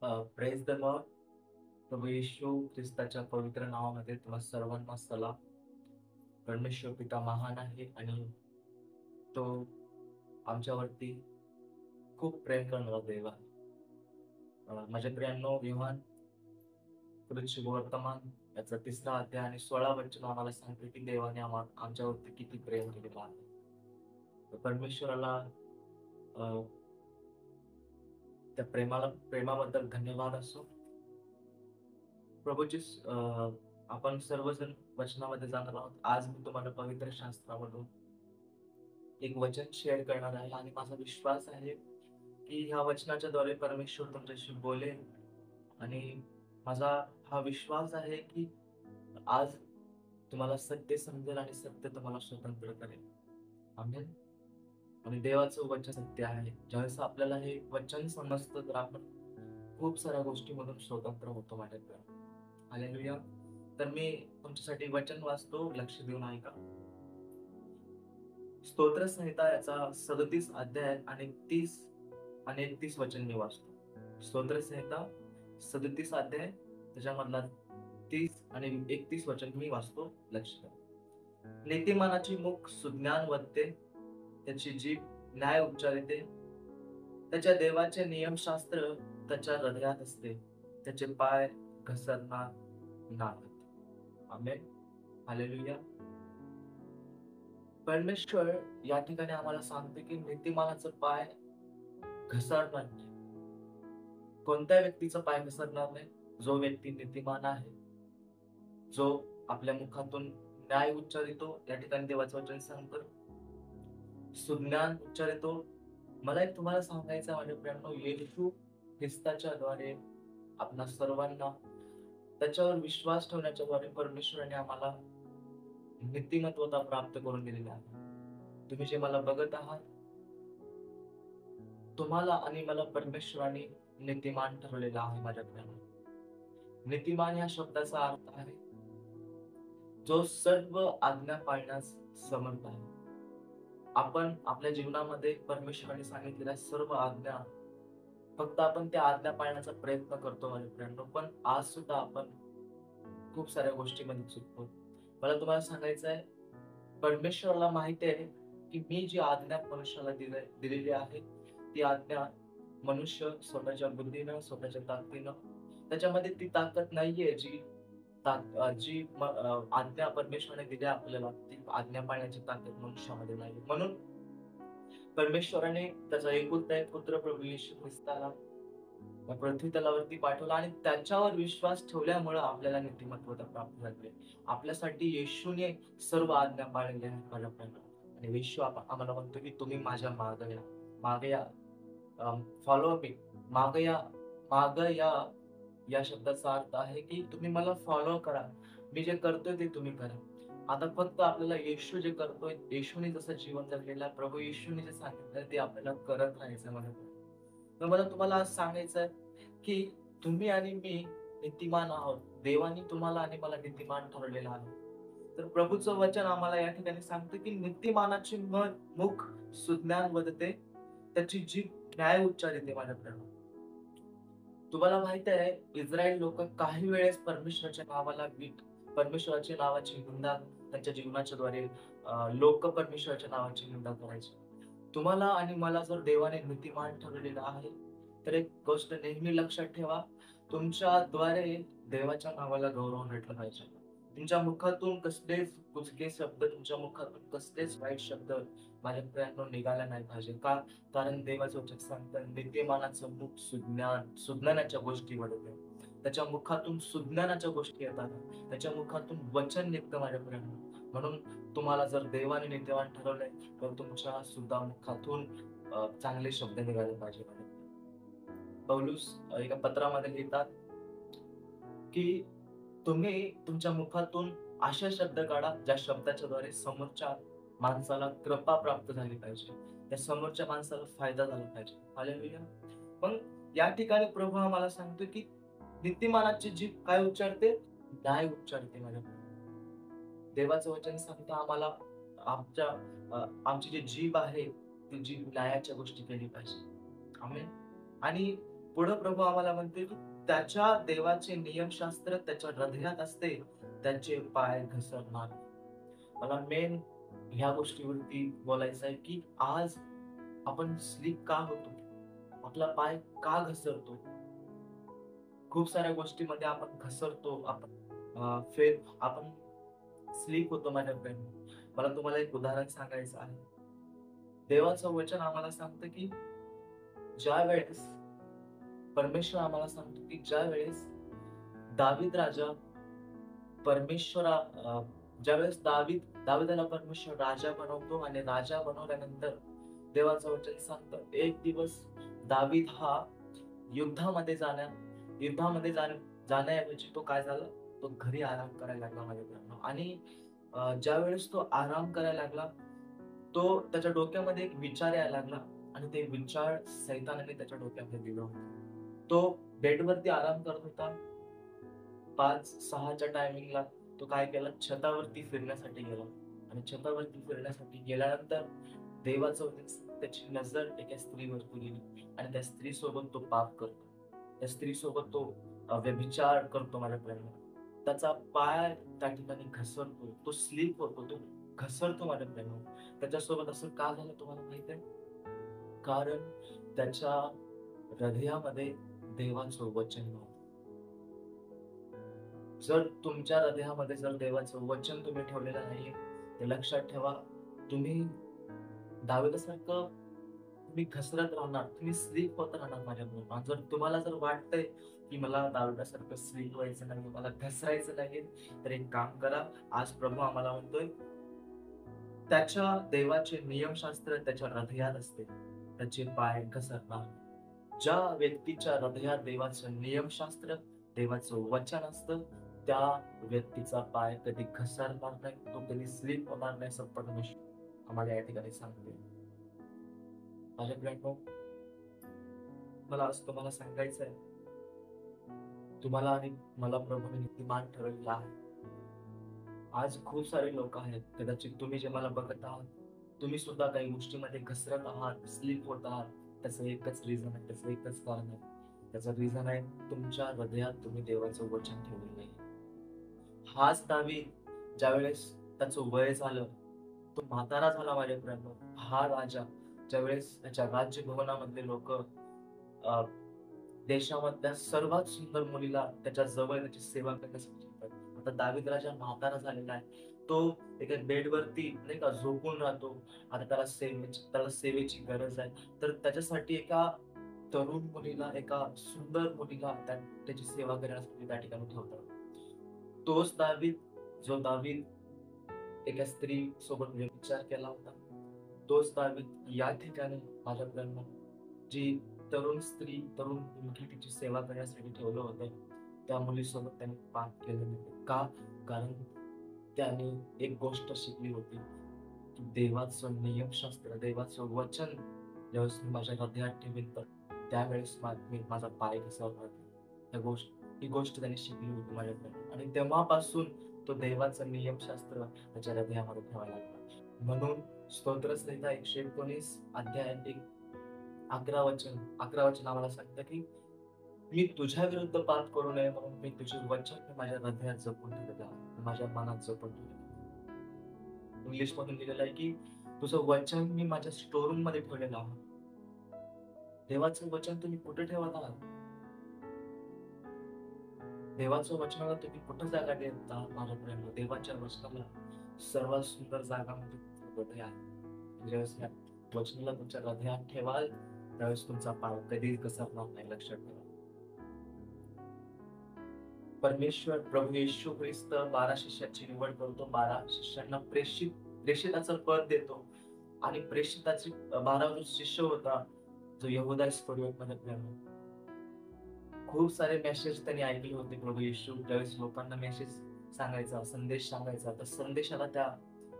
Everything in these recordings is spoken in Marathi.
Praise the Lord. प्रभू येशू ख्रिस्ताच्या पवित्र नावामध्ये तुम्हा सर्वांना सलाम. परमेश्वर पिता महान आहे आणि तो आमच्यावरती खूप प्रेम करणारा देव आहे. माझ्या प्रियांनो, योहान पुढील वर्तमान याचा 3रा अध्याय आणि 16 वचन आम्हाला सांगते की देवाने आमच्यावरती किती प्रेम केलेलं आहे. तर परमेश्वराला अ, त्या प्रेमाबद्दल धन्यवाद असो. प्रभूची आपण सर्वजण वचनामध्ये जाणार आहोत. आज मी तुम्हाला पवित्र शास्त्रामधून एक वचन शेअर करणार आहे आणि माझा विश्वास आहे की ह्या वचनाच्याद्वारे परमेश्वर तुमच्याशी बोलेल. आणि माझा हा विश्वास आहे की आज तुम्हाला सत्य समजेल आणि सत्य तुम्हाला स्वतंत्र करेल. आमेन. आणि देवाचं वचन सत्य आहे. ज्यावेळेस आपल्याला हे वचन समजतं तर आपण खूप साऱ्या गोष्टीमधून स्वतंत्र होतो माझ्याकडे. हालेलुया. तर मी तुमच्यासाठी वचन वाचतो, लक्ष देऊन ऐका. स्तोत्र संहिता याचा 37 अध्याय आणि 30 आणि 31 वचन मी वाचतो. स्तोत्र संहिता 37 अध्याय त्याच्यामधला 30 आणि 31 वचन मी वाचतो, लक्ष द्या. नीतिमानाची मुख सुज्ञान वदते, त्याची जीभ न्याय उच्चारिते. त्याच्या देवाचे नियमशास्त्र त्याच्या हृदयात असते, त्याचे पाय घसरणार नाहीत. आमेन. हालेलुया. परमेश्वर या ठिकाणी आम्हाला सांगते की नीतिमानाचा पाय घसरणार नाही. कोणत्या व्यक्तीचा पाय घसरणार नाही? जो व्यक्ती नीतिमान आहे, जो आपल्या मुखातून न्याय उच्चारितो. या ठिकाणी देवाचं वचन सांगतं सुज्ञान उच्चारितो. मला एक तुम्हाला सांगायचं माझ्या प्रियांनो, येशू ख्रिस्ताच्या द्वारे आपणा सर्वांना त्याच्यावर विश्वास ठेवण्याच्या द्वारे परमेश्वराने आम्हाला नीतिमत्वता प्राप्त करून दिलेली आहे. तुम्ही जे मला बघत आहात, तुम्हाला आणि मला परमेश्वराने नीतिमान ठरवलेला आहे माझ्या प्रियांनो. नीतिमान या शब्दाचा अर्थ आहे जो सर्व आज्ञा पाळण्यास समर्थ आहे. आपण आपल्या जीवनामध्ये परमेश्वराने सांगितलेल्या सर्व आज्ञा फक्त आपण त्या आज्ञा पाळण्याचा प्रयत्न करतो माझ्या फ्रेंड. पण आज सुद्धा आपण खूप साऱ्या गोष्टीमध्ये चुकतो. मला तुम्हाला सांगायचं आहे, परमेश्वराला माहिती आहे की मी जी आज्ञा मनुष्याला दिलेली आहे ती आज्ञा मनुष्य स्वतःच्या बुद्धीनं, स्वतःच्या ताकदीनं, त्याच्यामध्ये ती ताकद नाहीये जी आज्ञा परमेश्वराने दिल्या आपल्याला, ती आज्ञा पाळण्याची ताकद मनुष्यामध्ये नाही. म्हणून परमेश्वराने त्याचा एकुलता एक पुत्र प्रभू येशू ख्रिस्ताला या पृथ्वी तलावरती पाठवला आणि त्याच्यावर विश्वास ठेवल्यामुळे आपल्याला नीतिमत्वता प्राप्त झाली. आपल्यासाठी येशूने सर्व आज्ञा पाळलेल्या आहेत माझ्या प्रेमात. आणि येशू आम्हाला म्हणतो की तुम्ही माझ्या मागे या, फॉलो मी. मागे या. मागे या या शब्दाचा अर्थ आहे की तुम्ही मला फॉलो करा. मी जे करतोय ते तुम्ही करा. आता फक्त आपल्याला येशू जे करतोय, येशूने जसं जीवन जगलेलं आहे, प्रभू येशूने जे सांगितलं ते आपल्याला करत राहायचं मला. तर मला तुम्हाला आज सांगायचं आहे की तुम्ही आणि मी नीतिमान आहोत. देवाने तुम्हाला आणि मला नीतिमान ठरवलेलं आहे. तर प्रभूचं वचन आम्हाला या ठिकाणी सांगतं की नीतिमानाची मुख सुज्ञान वदते, त्याची जीभ न्याय उच्चारिते माझ्याकडे. तुम्हाला माहित आहे, इस्रायल लोक काही वेळेस परमेश्वराच्या नावाची निंदा त्यांच्या जीवनाच्या द्वारे लोक परमेश्वराच्या नावाची निंदा करायचे. तुम्हाला आणि मला जर देवाने नीतिमान ठरवलेलं आहे, तर एक गोष्ट नेहमी लक्षात ठेवा, तुमच्याद्वारे देवाच्या नावाला गौरव भेटला पाहिजे. तुमच्या मुखातून कसलेच कुचके शब्द, तुमच्या मुखातून कसलेच वाईट शब्द माझ्या प्रियांनो निघाला नाही पाहिजे. का? कारण देवाचं वचन सांगतं नीतिमानाचं मुख सुज्ञानाच्या गोष्टी वळते. त्याच्या मुखातून सुज्ञानाच्या गोष्टी येतात. त्याच्या मुखातून वचन निघतं माझ्या प्रियांनो. म्हणून तुम्हाला जर देवाने नीतिवान ठरवलंय तर तुमच्या सुद्धा मुखातून चांगले शब्द निघाले पाहिजे. पौलुस एका पत्रामध्ये लिहितात की तुम्ही तुमच्या मुखातून अशा शब्द काढा ज्या शब्दाच्या द्वारे समोरच्या माणसाला कृपा प्राप्त झाली पाहिजे, त्या समोरच्या माणसाला फायदा झाला पाहिजे. हालेलुया. पण या ठिकाणी प्रभू आम्हाला सांगतो की नीतिमानाची जीभ काय उच्चारते? न्याय उच्चारते माझ्या. देवाचं वचन सांगतं आम्हाला आमची जी जीभ आहे ती जीभ न्यायाच्या गोष्टी केली पाहिजे. आमेन. आणि पुढे प्रभू आम्हाला म्हणते की त्याच्या देवाचे नियमशास्त्र त्याच्या हृदयात असते, त्याचे पाय घसरणार. मला मेन ह्या गोष्टीवरती बोलायचं आहे की आज आपण स्लीप का होतो? आपला पाय का घसरतो? खूप साऱ्या गोष्टीमध्ये आपण घसरतो. आपण स्लीप होतो माझ्या फ्रेंड. मला तुम्हाला एक उदाहरण सांगायचं आहे. देवाचं वचन आम्हाला सांगतं की ज्यावेळेस परमेश्वर आम्हाला सांगतो की ज्यावेळेस दावीद राजा परमेश्वरा अ, ज्यावेळेस दाविदाला परमेश्वर राजा बनवतो आणि राजा बनवल्यानंतर देवाचं वचन सांगतं एक दिवस दावीद हा युद्धामध्ये जाण्या युद्धामध्ये जाण्याऐवजी तो काय झाला? तो घरी आराम करायला लागला माझ्या मित्रांनो. आणि ज्यावेळेस तो आराम करायला लागला, तो त्याच्या डोक्यामध्ये एक विचार यायला लागला आणि ते विचार सैतानाने त्याच्या डोक्यामध्ये दिलं होतं. तो बेडवरती आराम करत होता. 5-6च्या टायमिंगला तो काय केला? छतावरती फिरण्यासाठी गेला आणि छतावरती फिरण्यासाठी गेल्यानंतर देवाचं त्याची नजर एका स्त्रीवरती गेली आणि त्या स्त्रीसोबत तो पाप करतो. त्या स्त्रीसोबत तो व्यभिचार करतो माझ्या प्रेमात. त्याचा पाय त्या ठिकाणी घसरतो. तो स्लीप होतो. तो घसरतो माझ्या प्रेमात. त्याच्यासोबत असं का झालं तुम्हाला माहित आहे? कारण त्याच्या हृदयामध्ये देवाचं वचन नव्हतं. जर तुमच्या हृदयामध्ये जर देवाचं वचन तुम्ही ठेवलेलं नाहीये, तर लक्षात ठेवा, तुम्ही दाविदासारखं तुम्ही घसरत राहणार, तुम्ही स्लीप होत राहणार माझ्याकडून. जर तुम्हाला जर वाटतंय, की मला दाविदासारखं स्लीप व्हायचं नाही, मला घसरायचं नाही, तर एक काम करा. आज प्रभू आम्हाला म्हणतोय, त्याच्या देवाचे नियमशास्त्र त्याच्या हृदयात असते, त्याचे पाय घसरणार. ज्या व्यक्तीच्या हृदयात देवाचं नियमशास्त्र, देवाचं वचन असतं, त्या व्यक्तीचा पाय कधी घसरणार नाही, तो कधी स्लिप होणार नाही, असं परमेश्वर आम्हाला या ठिकाणी सांगते. माझ्या फ्रेंडनो, मला आज तुम्हाला सांगायचं आहे, तुम्हाला आणि मला प्रभूने नीतिमान ठरवलेला आहे. आज खूप सारे लोक आहेत, कदाचित तुम्ही जे मला बघत आहात, तुम्ही सुद्धा काही गोष्टीमध्ये घसरत आहात, स्लिप होत आहात. त्याचं एकच रिझन आहे, त्याचं एकच कारण आहे. त्याचं रिझन आहे, तुमच्या हृदयात तुम्ही देवाचं वचन ठेवलेलं नाही. हाच दावीद ज्यावेळेस त्याचं वय झालं, तो म्हातारा झाला माझ्या मित्रांनो. हा राजा ज्यावेळेस त्याच्या राज्यभवनामधले लोक देशामधल्या सर्वात सुंदर मुलीला त्याच्या जवळ त्याची सेवा करण्यासाठी येतात. आता दावीद राजा म्हातारा झालेला आहे. तो एका बेडवरती नाही का झोपून राहतो. आता त्याला सेवेची गरज आहे. तर त्याच्यासाठी एका तरुण मुलीला, एका सुंदर मुलीला त्याची सेवा करण्यासाठी त्या ठिकाणी ठेवतात. तोच दावीद, जो दावीद एका स्त्री सोबत व्यभिचार केला होता, तोच दावीद या ठिकाणी माझ्याकडनं जी तरुण मुलगी तिची सेवा करण्यासाठी ठेवलं होतं, त्या मुलीसोबत त्याने पाप केलं नाही. का? कारण त्याने एक गोष्ट शिकली होती, की देवाचं नियमशास्त्र, देवाचं वचन ज्यावेळेस मी माझ्या हृदयात ठेवीन, तर त्यावेळेस मी माझा पाय घसरणार नाही. ही गोष्ट त्याने शिकली होती माझ्याकडे आणि तेव्हापासून तो देवाचं नियमशास्त्र त्याच्या हृदयामध्ये ठेवायला लागला. म्हणून स्तोत्रसंहिता 119 अध्याय 11 वचन आम्हाला सांगतं की मी तुझ्या विरुद्ध पाप करू नये म्हणून मी तुझे वचन मी माझ्या हृदयात जपून ठेवलेलं आहे, माझ्या मनात जपून ठेवलेलं आहे. इंग्लिश मधून लिहिलेलं आहे की तुझं वचन मी माझ्या स्टोरूम मध्ये ठेवलेलं आहे. देवाचं वचन तुम्ही कुठे ठेवत आहात? देवाच्या वचनाला तुम्ही कुठं जागा देत आहात माझ्या प्रेमाला? देवाच्या वचनाला सर्वात सुंदर जागा म्हणजे हृदय आहे. ज्यावेळेस या वचनाला तुमच्या हृदयात ठेवाल, त्यावेळेस तुमचा पाय कधीच घसरणार नाही, लक्षात ठेवा. परमेश्वर प्रभू येशू ख्रिस्त 12 शिष्याची निवड करतो. 12 शिष्यांना प्रेषिताचं पद देतो आणि प्रेषिताचे 12 जो शिष्य होता, जो यहूदा इस्करियोत मध्ये खूप सारे मेसेज त्यांनी ऐकले होते. प्रभू येशू ज्यावेळेस लोकांना मेसेज सांगायचा, संदेश सांगायचा, तर संदेशाला त्या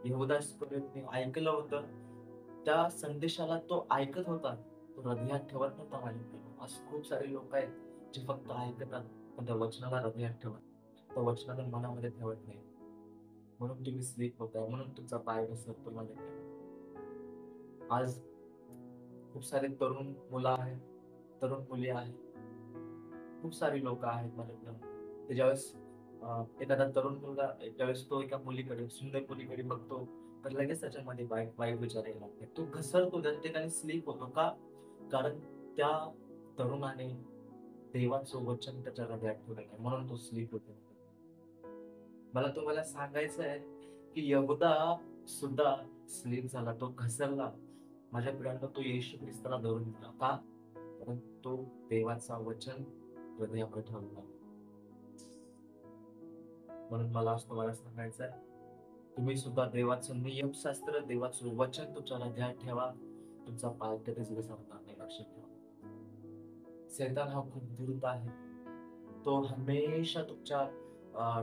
यहूदा इस्करियोतने ऐकलं होतं. त्या संदेशाला तो ऐकत होता, तो हृदयात ठेवत नव्हता माझ्या. असं खूप सारे लोक आहेत जे फक्त ऐकतात, पण त्या वचनाला हृदयात ठेवत, त्या वचनाला मनामध्ये ठेवत नाही. म्हणून तुम्ही स्लीप होताय, म्हणून तुमचा पाय घसरतो माझ्याकडे. आज खूप सारे तरुण मुलं आहेत, तरुण मुली आहेत, खूप सारी लोकं आहेत माझ्याकडं. ते ज्यावेळेस एखादा तरुण मुलगा ज्यावेळेस तो एका मुलीकडे, सुंदर मुलीकडे बघतो, तर लगेच त्याच्यामध्ये वाईट वाईट विचार यायला लागतात. तो घसरतो, त्या ठिकाणी स्लीप होतो. का? कारण त्या तरुणाने देवाचं वचन त्याच्या हृदयात ठेवलं नाही, म्हणून तो स्लीप होतो. मला तुम्हाला सांगायचं आहे, की यहुदा सुद्धा स्लीप झाला, तो घसरला. माझ्या प्रियांनो, तो येशू ख्रिस्ताला धरून दिला. का? कारण तो देवाचा वचन हृदयामध्ये ठेवला. म्हणून मला आज तुम्हाला सांगायचं आहे, तुम्ही सुद्धा देवाचं नियमशास्त्र, देवाचं वचन तुमच्या हृदयात ठेवा. तुमचा पाय कधीच घसरणार नाही, लक्षात ठेवा. सैतान हा खूप धूर्त आहे. तो हमेशा तुमच्या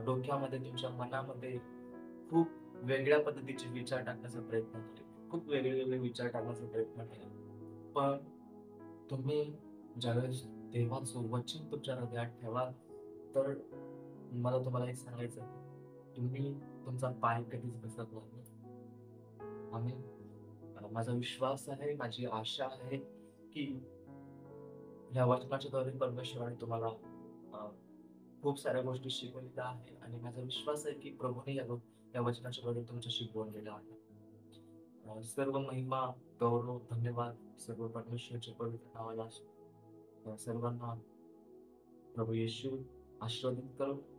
डोक्यामध्ये, तुमच्या मनामध्ये खूप वेगळ्या पद्धतीचे विचार टाकण्याचा प्रयत्न करेल. खूप वेगळे-वेगळे विचार टाकण्याचा प्रयत्न करेल. पण तुम्ही ज्यावेळेस देवाचं वचन तुमच्या हृदयात ठेवाल, तर मला तुम्हाला एक सांगायचं आहे, तुम्ही तुमचा पाय कधीच घसरणार नाही. आमेन. माझा विश्वास आहे, माझी आशा आहे, की ह्या वचनाच्याद्वारे परमेश्वराने तुम्हाला अ, खूप साऱ्या गोष्टी शिकवलेल्या आहे आणि माझा विश्वास आहे, की प्रभूने या वचनाच्याद्वारे तुमच्याशी बोललेलं आहे. सर्व महिमा, गौरव, धन्यवाद सर्व परमेश्वराच्या पवित्र नावाला असो. सर्वांना प्रभू येशू आशीर्वादित करो.